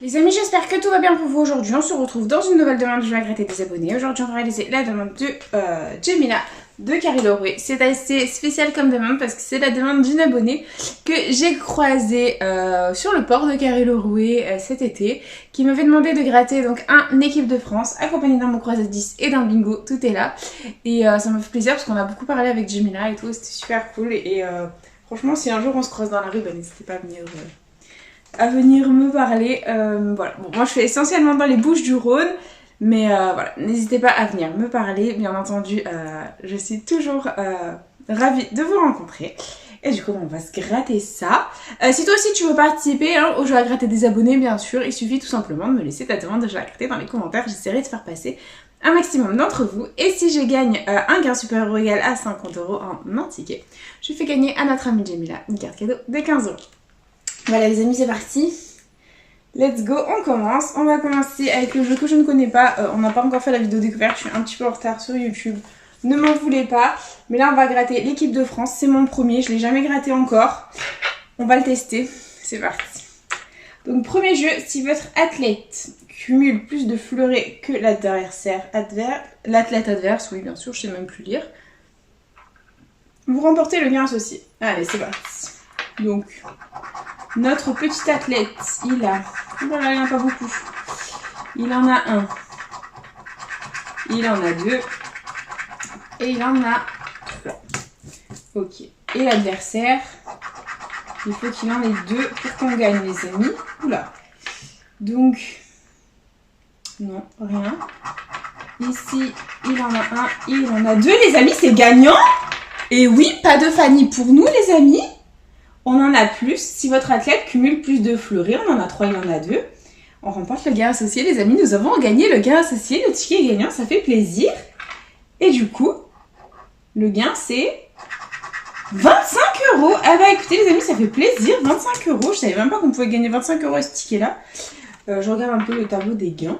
Les amis, j'espère que tout va bien pour vous aujourd'hui. On se retrouve dans une nouvelle demande. Je vais gratter des abonnés. Aujourd'hui, on va réaliser la demande de Jemila de Carrie Larouet. C'est assez spécial comme demande parce que c'est la demande d'une abonnée que j'ai croisée sur le port de Carrie Larouet cet été, qui m'avait demandé de gratter donc un équipe de France accompagné d'un mot croisé 10 et d'un bingo. Tout est là et ça m'a fait plaisir parce qu'on a beaucoup parlé avec Jemila et tout. C'était super cool et franchement, si un jour on se croise dans la rue, bah, n'hésitez pas à venir me parler. Voilà. Bon, moi je fais essentiellement dans les Bouches-du-Rhône, mais voilà, n'hésitez pas à venir me parler. Bien entendu, je suis toujours ravie de vous rencontrer. Et du coup, on va se gratter ça. Si toi aussi tu veux participer au jeu à gratter des abonnés, bien sûr, il suffit tout simplement de me laisser ta demande de jeu à gratter dans les commentaires. J'essaierai de faire passer un maximum d'entre vous. Et si je gagne un gain supérieur ou égal à 50 € en un ticket, je fais gagner à notre amie Jemila une carte cadeau de 15 €. Voilà les amis, c'est parti. Let's go, on commence. On va commencer avec le jeu que je ne connais pas. On n'a pas encore fait la vidéo découverte, je suis un petit peu en retard sur YouTube. Ne m'en voulez pas. Mais là, on va gratter l'équipe de France. C'est mon premier, je ne l'ai jamais gratté encore. On va le tester. C'est parti. Donc, premier jeu, si votre athlète cumule plus de fleurets que l'athlète adverse, oui, bien sûr, je sais même plus lire, vous remportez le gain associé. Allez, c'est parti. Donc, notre petit athlète, il a... Voilà, il n'en a pas beaucoup. Il en a un. Il en a deux. Et il en a trois. Ok. Et l'adversaire, il faut qu'il en ait deux pour qu'on gagne, les amis. Oula. Donc, non, rien. Ici, il en a un. Il en a deux, les amis, c'est gagnant. Et oui, pas de Fanny pour nous, les amis. On en a plus. Si votre athlète cumule plus de fleurets, on en a 3, il en a 2. On remporte le gain associé, les amis. Nous avons gagné le gain associé. Le ticket est gagnant, ça fait plaisir. Et du coup, le gain, c'est 25 €. Ah bah écoutez, les amis, ça fait plaisir. 25 €. Je savais même pas qu'on pouvait gagner 25 € à ce ticket-là. Je regarde un peu le tableau des gains.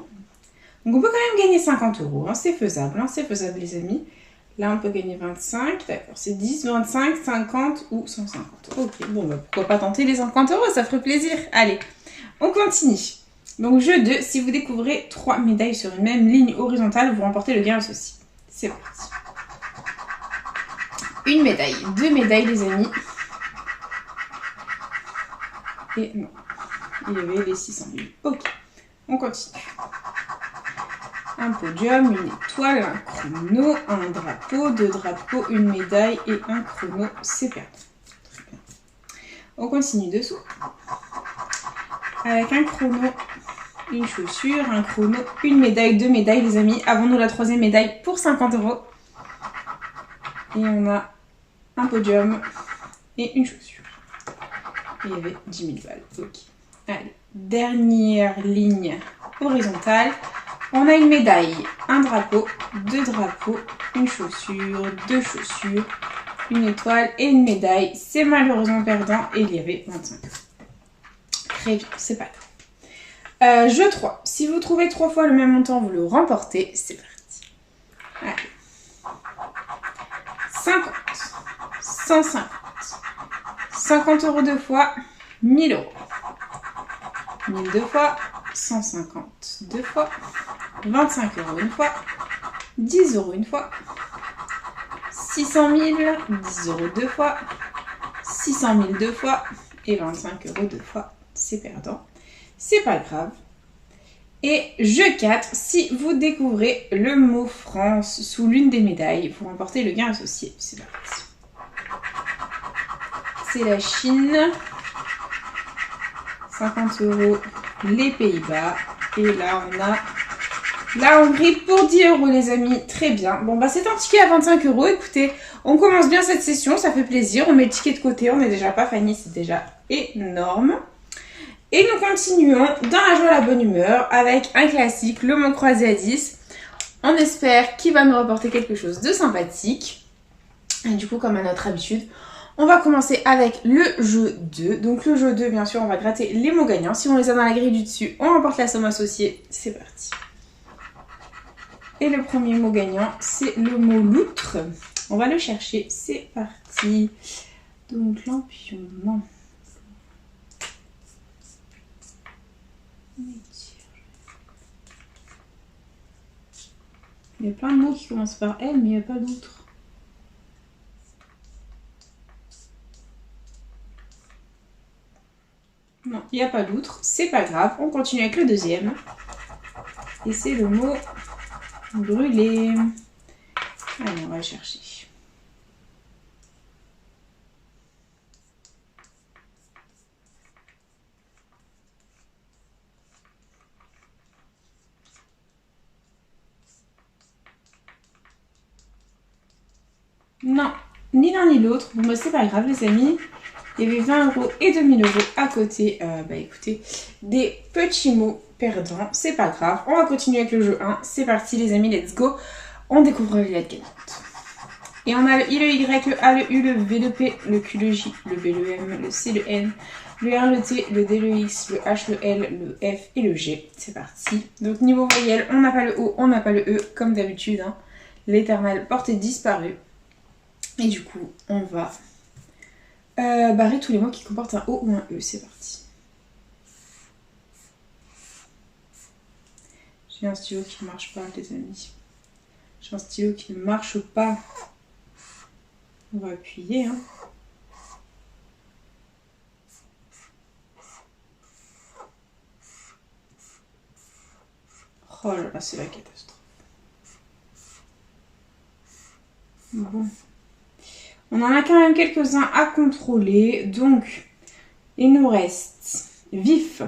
Donc on peut quand même gagner 50 €. Hein. C'est faisable, les amis. Là, on peut gagner 25, d'accord, c'est 10, 25, 50 ou 150. Ok, bon, bah, pourquoi pas tenter les 50 €, ça ferait plaisir. Allez, on continue. Donc, jeu 2, si vous découvrez 3 médailles sur une même ligne horizontale, vous remportez le gain associé. C'est parti. Une médaille, 2 médailles, les amis. Et non, il y avait les 600 000. Ok, on continue. Un podium, une étoile, un chrono, un drapeau, 2 drapeaux, une médaille et un chrono. C'est perdu. Très bien. On continue dessous. Avec un chrono, une chaussure, un chrono, une médaille, 2 médailles, les amis. Avons-nous la 3e médaille pour 50 €. Et on a un podium et une chaussure. Et il y avait 10 000 balles. Ok. Allez, dernière ligne horizontale. On a une médaille, un drapeau, 2 drapeaux, une chaussure, 2 chaussures, une étoile et une médaille. C'est malheureusement perdant et il y avait 25 €. Très bien, c'est pas grave. Jeu 3. Si vous trouvez 3 fois le même montant, vous le remportez. C'est parti. Allez. 50, 150, 50 € 2 fois, 1000 €. 1000 2 fois, 150 2 fois, 25 € une fois, 10 € une fois, 600 000, 10 € 2 fois, 600 000 2 fois et 25 € 2 fois. C'est perdant. C'est pas grave. Et jeu 4, si vous découvrez le mot France sous l'une des médailles, vous remportez le gain associé. C'est parti. C'est la Chine. 50 € les Pays-Bas. Et là, on a la Hongrie pour 10 € les amis. Très bien. Bon, bah c'est un ticket à 25 €. Écoutez, on commence bien cette session. Ça fait plaisir. On met le ticket de côté. On n'est déjà pas Fanny. C'est déjà énorme. Et nous continuons dans la joie et la bonne humeur avec un classique, le mot croisé à 10. On espère qu'il va nous rapporter quelque chose de sympathique. Et du coup, comme à notre habitude, on va commencer avec le jeu 2. Donc le jeu 2, bien sûr, on va gratter les mots gagnants. Si on les a dans la grille du dessus, on remporte la somme associée. C'est parti. Et le premier mot gagnant, c'est le mot loutre. On va le chercher. C'est parti. Donc lampion, non. Il y a plein de mots qui commencent par L, mais il n'y a pas d'autres. Non, il n'y a pas d'autres. C'est pas grave. On continue avec le deuxième. Et c'est le mot brûler. Allez, on va le chercher. Non, ni l'un ni l'autre. Bon, bah, c'est pas grave, les amis. Il y avait 20 € et 2000 € à côté. Bah, écoutez, des petits mots perdants. C'est pas grave. On va continuer avec le jeu 1. C'est parti, les amis, let's go. On découvre les lettres gagnantes. Et on a le I, le Y, le A, le U, le V, le P, le Q, le J, le B, le M, le C, le N, le R, le T, le D, le X, le H, le L, le F et le G. C'est parti. Donc niveau voyelle, on n'a pas le O, on n'a pas le E, comme d'habitude. Hein. L'éternel portée disparue. Et du coup, on va barrer tous les mots qui comportent un O ou un E. C'est parti. J'ai un stylo qui ne marche pas, les amis. J'ai un stylo qui ne marche pas. On va appuyer. Hein. Oh là là, c'est la catastrophe. Bon. On en a quand même quelques-uns à contrôler. Donc, il nous reste vif.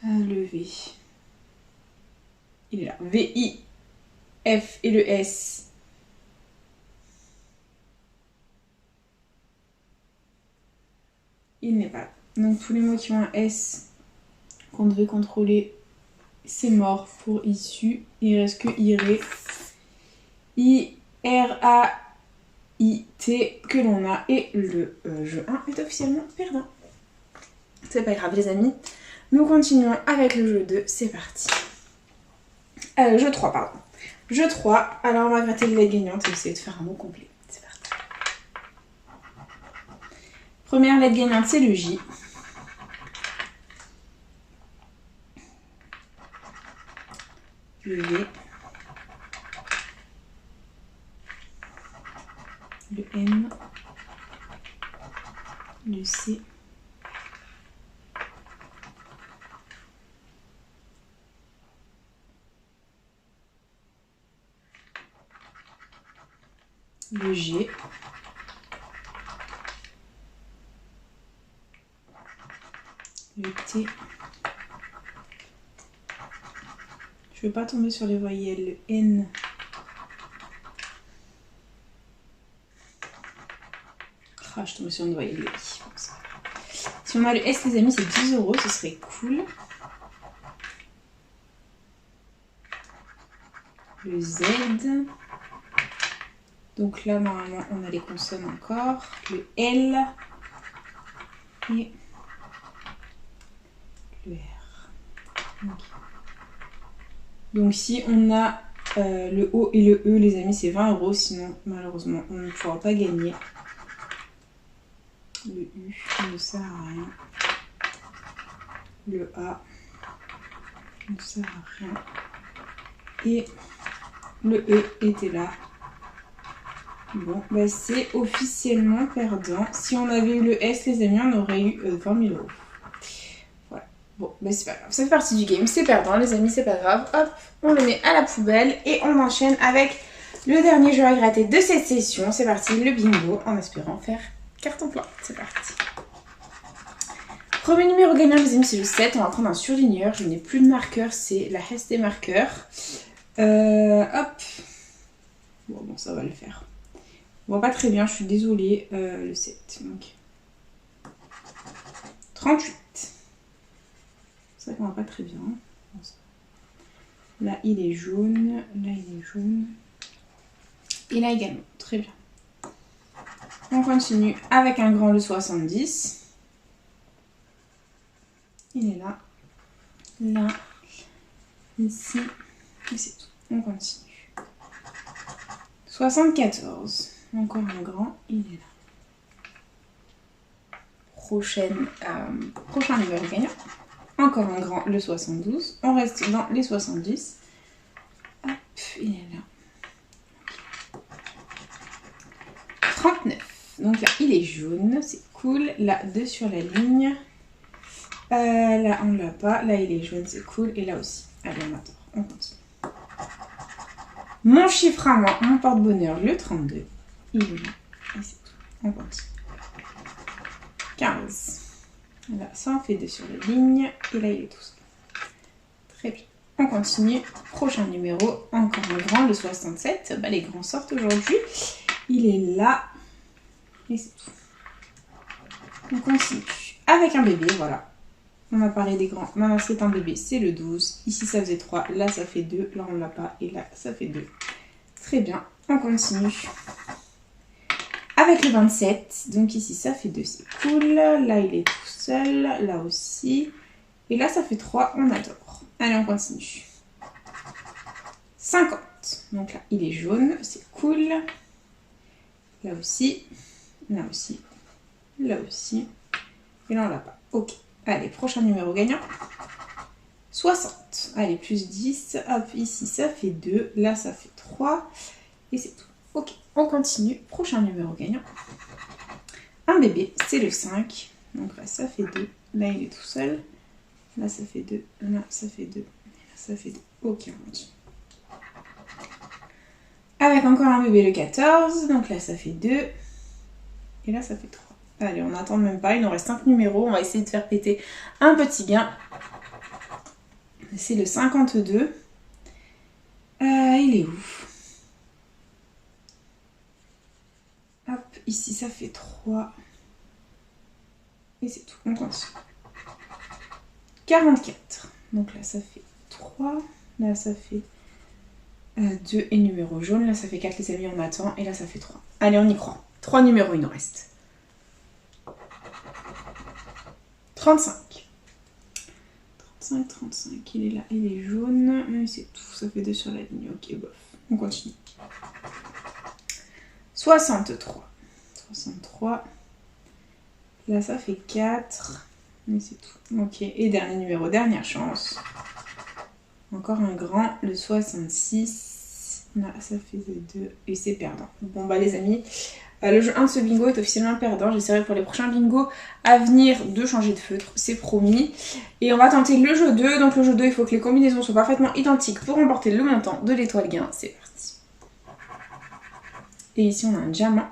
Le V. Il est là. V, I, F et le S. Il n'est pas là. Donc, tous les mots qui ont un S qu'on devait contrôler, c'est mort pour issu. Il ne reste que IRE. I, R, A, I, T que l'on a. Et le jeu 1 est officiellement perdant. C'est pas grave, les amis. Nous continuons avec le jeu 2. C'est parti. Jeu 3, pardon. Jeu 3. Alors, on va gratter les lettres gagnantes et essayer de faire un mot complet. C'est parti. Première lettre gagnante, c'est le J. Le V. Le M. Le C. Le G. Le T. Je ne veux pas tomber sur les voyelles. Le N. Ah, je tombe sur une voyelle. Le I. Si on a le S, les amis, c'est 10 €. Ce serait cool. Le Z. Donc là, normalement, on a les consonnes encore. Le L. Et le R. Okay. Donc si on a le O et le E, les amis, c'est 20 €. Sinon, malheureusement, on ne pourra pas gagner. Le U ne sert à rien. Le A ne sert à rien. Et le E était là. Bon, bah c'est officiellement perdant. Si on avait eu le S, les amis, on aurait eu 20 000 €. Voilà. Bon, bah c'est pas grave. Ça fait partie du game. C'est perdant, les amis, c'est pas grave. Hop, on le met à la poubelle et on enchaîne avec le dernier jeu à gratter de cette session. C'est parti, le bingo, en espérant faire carton plein. C'est parti. Premier numéro gagnant, les amis, c'est le 7. On va prendre un surligneur. Je n'ai plus de marqueur, c'est la SD marqueur. Hop. Bon, ça va le faire. On voit pas très bien, je suis désolée. Le 7. Donc 38. C'est vrai qu'on voit pas très bien. Là, il est jaune. Là, il est jaune. Et là également. Très bien. On continue avec un grand le 70. Il est là. Là. Ici. Et c'est tout. On continue. 74. Encore un grand. Il est là. Prochain numéro gagnant. Encore un grand, le 72. On reste dans les 70. Hop, il est là. 39. Donc là, il est jaune, c'est cool. Là, 2 sur la ligne. Là, on l'a pas. Là, il est jaune, c'est cool. Et là aussi. Allez, on attend. On continue. Mon chiffre à moi, mon porte-bonheur, le 32. Il est là. Et c'est tout. On continue. 15. Là, ça en fait 2 sur la ligne. Et là, il est tout seul. Très bien. On continue. Prochain numéro. Encore un grand, le 67. Bah, les grands sortent aujourd'hui. Il est là. Et c'est tout. On continue. Avec un bébé, voilà. On a parlé des grands. Maintenant, c'est un bébé, c'est le 12. Ici, ça faisait 3. Là, ça fait 2. Là, on ne l'a pas. Et là, ça fait 2. Très bien. On continue. Avec le 27. Donc ici, ça fait 2. C'est cool. Là, il est tout seul. Là aussi. Et là, ça fait 3. On adore. Allez, on continue. 50. Donc là, il est jaune. C'est cool. Là aussi. Là aussi. Là aussi. Et là, on l'a pas. Ok. Allez, prochain numéro gagnant. 60. Allez, plus 10. Hop, ici, ça fait 2. Là, ça fait 3. Et c'est tout. Ok, on continue. Prochain numéro gagnant. Un bébé, c'est le 5. Donc là, ça fait 2. Là, il est tout seul. Là, ça fait 2. Là, ça fait 2. Là, ça fait 2. Ok, on continue. Avec encore un bébé, le 14. Donc là, ça fait 2. Et là, ça fait 3. Allez, on n'attend même pas. Il nous reste 5 numéros. On va essayer de faire péter un petit gain. C'est le 52. Il est où? Hop, ici, ça fait 3. Et c'est tout. On continue. 44. Donc là, ça fait 3. Là, ça fait 2 et numéro jaune. Là, ça fait 4, les amis, on attend. Et là, ça fait 3. Allez, on y croit. 3 numéros, il nous reste. 35. 35, il est là, il est jaune. C'est tout, ça fait 2 sur la ligne. Ok, bof. On continue. 63. 63. Là, ça fait 4. Mais c'est tout. Ok, et dernier numéro, dernière chance. Encore un grand, le 66. Là, ça fait 2 et c'est perdant. Bon, bah, les amis... le jeu 1 de ce bingo est officiellement perdant. J'essaierai pour les prochains bingos à venir de changer de feutre, c'est promis. Et on va tenter le jeu 2. Donc le jeu 2, il faut que les combinaisons soient parfaitement identiques pour remporter le montant de l'étoile gain. C'est parti. Et ici, on a un diamant.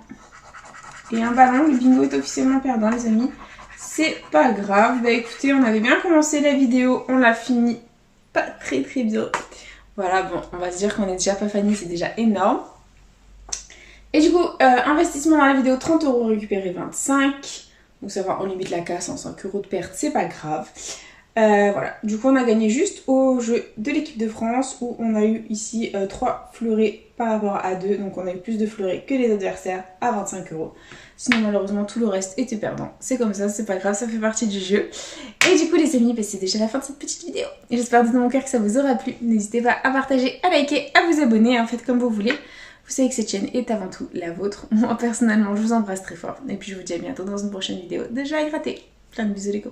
Et un ballon. Le bingo est officiellement perdant, les amis. C'est pas grave. Bah écoutez, on avait bien commencé la vidéo. On l'a fini pas très bien. Voilà, bon, on va se dire qu'on est déjà pas fani, c'est déjà énorme. Et du coup, investissement dans la vidéo, 30 €, récupéré 25. Donc ça va, on limite la casse en 5 € de perte, c'est pas grave. Voilà, du coup on a gagné juste au jeu de l'équipe de France où on a eu ici 3 fleurets par rapport à 2. Donc on a eu plus de fleurets que les adversaires à 25 €. Sinon malheureusement tout le reste était perdant. C'est comme ça, c'est pas grave, ça fait partie du jeu. Et du coup les amis, c'est déjà la fin de cette petite vidéo. Et j'espère de tout mon cœur que ça vous aura plu. N'hésitez pas à partager, à liker, à vous abonner, en fait comme vous voulez. Vous savez que cette chaîne est avant tout la vôtre. Moi personnellement je vous embrasse très fort. Et puis je vous dis à bientôt dans une prochaine vidéo de jeux à gratter. Plein de bisous les copains.